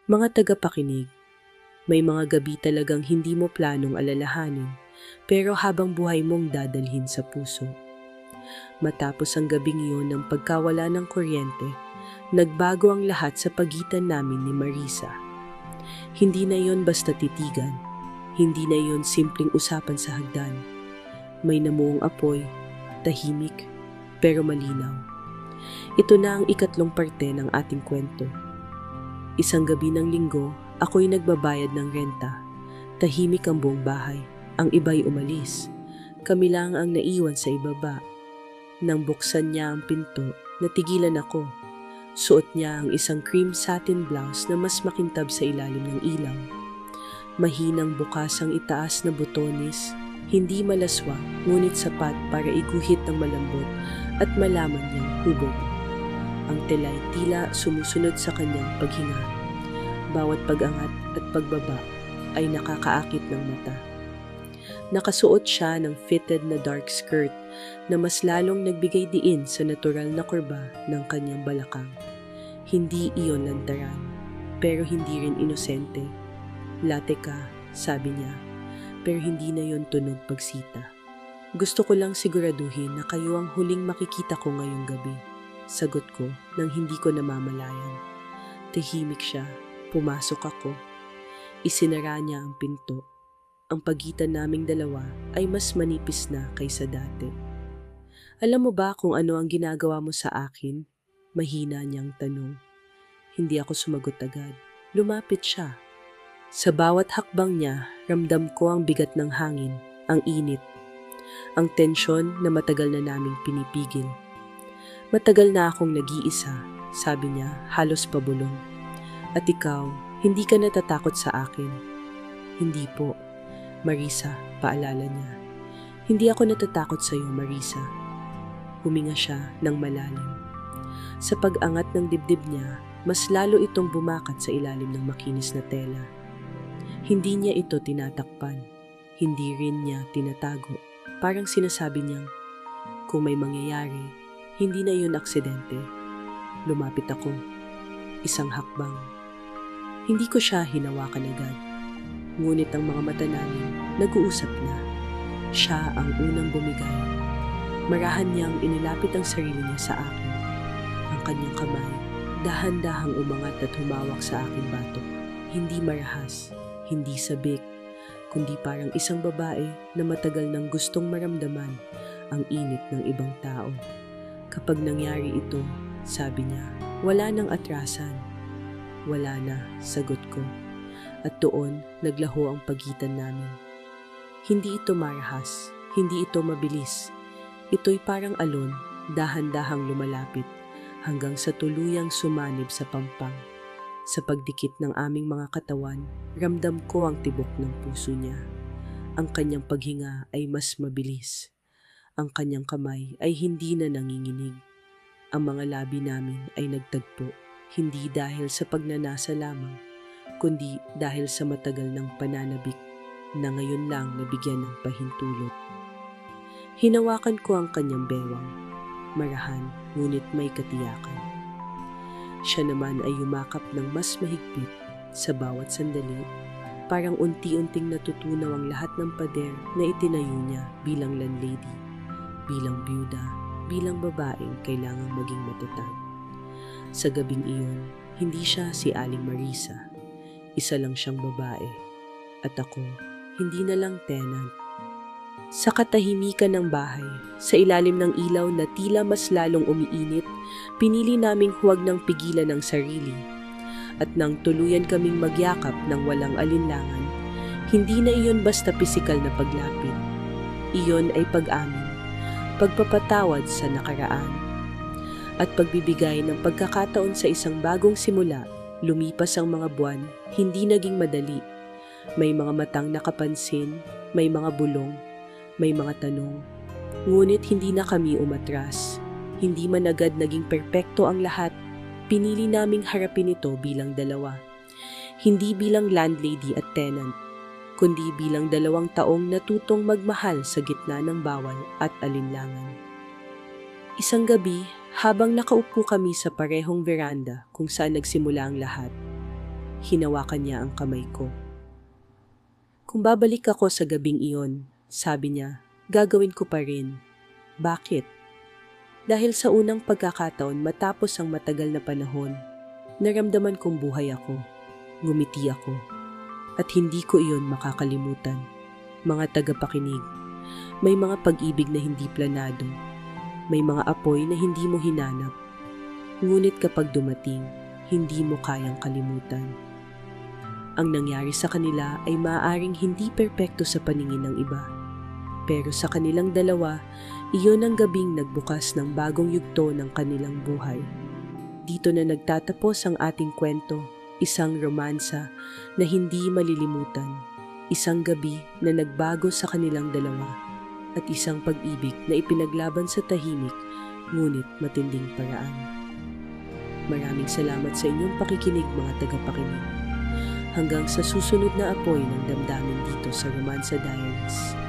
Mga tagapakinig, may mga gabi talagang hindi mo planong alalahanin, pero habang buhay mong dadalhin sa puso. Matapos ang gabing iyon ng pagkawala ng kuryente, nagbago ang lahat sa pagitan namin ni Marisa. Hindi na iyon basta titigan, hindi na iyon simpleng usapan sa hagdan. May namuong apoy, tahimik, pero malinaw. Ito na ang ikatlong parte ng ating kwento. Isang gabi ng linggo, ako'y nagbabayad ng renta. Tahimik ang buong bahay. Ang iba'y umalis. Kami lang ang naiwan sa ibaba. Nang buksan niya ang pinto, natigilan ako. Suot niya ang isang cream satin blouse na mas makintab sa ilalim ng ilaw. Mahinang bukas ang itaas na butones, hindi malaswa, ngunit sapat para iguhit ng malambot at malaman niyang hubog. Ang tilay tila sumusunod sa kanyang paghinga. Bawat pag-angat at pagbaba ay nakakaakit ng mata. Nakasuot siya ng fitted na dark skirt na mas lalong nagbigay diin sa natural na kurba ng kanyang balakang. Hindi iyon lantaran, pero hindi rin inosente. Late ka, sabi niya, pero hindi na yon tunog pagsita. Gusto ko lang siguraduhin na kayo ang huling makikita ko ngayong gabi. Sagot ko nang hindi ko namamalayan. Tahimik siya, pumasok ako. Isinara niya ang pinto. Ang pagitan naming dalawa ay mas manipis na kaysa dati. Alam mo ba kung ano ang ginagawa mo sa akin? Mahina niyang tanong. Hindi ako sumagot agad. Lumapit siya. Sa bawat hakbang niya, ramdam ko ang bigat ng hangin, ang init, ang tensyon na matagal na naming pinipigil. Matagal na akong nag-iisa, sabi niya, halos pabulong. At ikaw, hindi ka natatakot sa akin. Hindi po, Marisa, paalala niya. Hindi ako natatakot sa iyo, Marisa. Huminga siya ng malalim. Sa pag-angat ng dibdib niya, mas lalo itong bumakat sa ilalim ng makinis na tela. Hindi niya ito tinatakpan. Hindi rin niya tinatago. Parang sinasabi niyang, kung may mangyayari, hindi na yun aksidente. Lumapit ako. Isang hakbang. Hindi ko siya hinawakan agad. Ngunit ang mga mata namin nag-uusap na. Siya ang unang bumigay. Marahan niyang inilapit ang sarili niya sa akin. Ang kanyang kamay, dahan-dahang umangat at humawak sa aking batok. Hindi marahas, hindi sabik, kundi parang isang babae na matagal nang gustong maramdaman ang init ng ibang tao. Kapag nangyari ito, sabi niya, wala nang atrasan. Wala na, sagot ko. At doon, naglaho ang pagitan namin. Hindi ito marahas, hindi ito mabilis. Ito'y parang alon, dahan-dahang lumalapit, hanggang sa tuluyang sumanib sa pampang. Sa pagdikit ng aming mga katawan, ramdam ko ang tibok ng puso niya. Ang kanyang paghinga ay mas mabilis. Ang kanyang kamay ay hindi na nanginginig. Ang mga labi namin ay nagtagpo, hindi dahil sa pagnanasa lamang, kundi dahil sa matagal ng pananabik na ngayon lang nabigyan ng pahintulot. Hinawakan ko ang kanyang bewang, marahan ngunit may katiyakan. Siya naman ay yumakap ng mas mahigpit sa bawat sandali, parang unti-unting natutunaw ang lahat ng pader na itinayo niya bilang landlady, bilang byuda, bilang babaeng kailangang maging matatag. Sa gabing iyon, hindi siya si Aling Marisa. Isa lang siyang babae. At ako, hindi na lang tenant. Sa katahimikan ng bahay, sa ilalim ng ilaw na tila mas lalong umiinit, pinili naming huwag nang pigilan ang sarili. At nang tuluyan kaming magyakap ng walang alinlangan, hindi na iyon basta pisikal na paglapit. Iyon ay pag-amin, pagpapatawad sa nakaraan, at pagbibigay ng pagkakataon sa isang bagong simula. Lumipas ang mga buwan, hindi naging madali. May mga matang nakapansin, may mga bulong, may mga tanong. Ngunit hindi na kami umatras. Hindi man agad naging perpekto ang lahat. Pinili naming harapin ito bilang dalawa. Hindi bilang landlady at tenant, kundi bilang dalawang taong natutong magmahal sa gitna ng bawal at alinlangan. Isang gabi, habang nakaupo kami sa parehong veranda kung saan nagsimula ang lahat, Hinawakan niya ang kamay ko. Kung babalik ako sa gabing iyon, sabi niya, gagawin ko pa rin. Bakit? Dahil sa unang pagkakataon matapos ang matagal na panahon, naramdaman kong buhay ako, ngumiti ako, at hindi ko iyon makakalimutan. Mga tagapakinig, may mga pag-ibig na hindi planado, may mga apoy na hindi mo hinanap, ngunit kapag dumating, hindi mo kayang kalimutan. Ang nangyari sa kanila ay maaaring hindi perpekto sa paningin ng iba. Pero sa kanilang dalawa, iyon ang gabing nagbukas ng bagong yugto ng kanilang buhay. Dito na nagtatapos ang ating kwento, isang romansa na hindi malilimutan, isang gabi na nagbago sa kanilang dalawa, at isang pag-ibig na ipinaglaban sa tahimik, ngunit matinding paraan. Maraming salamat sa inyong pakikinig mga tagapakinig. Hanggang sa susunod na apoy ng damdamin dito sa Romansa Diaries.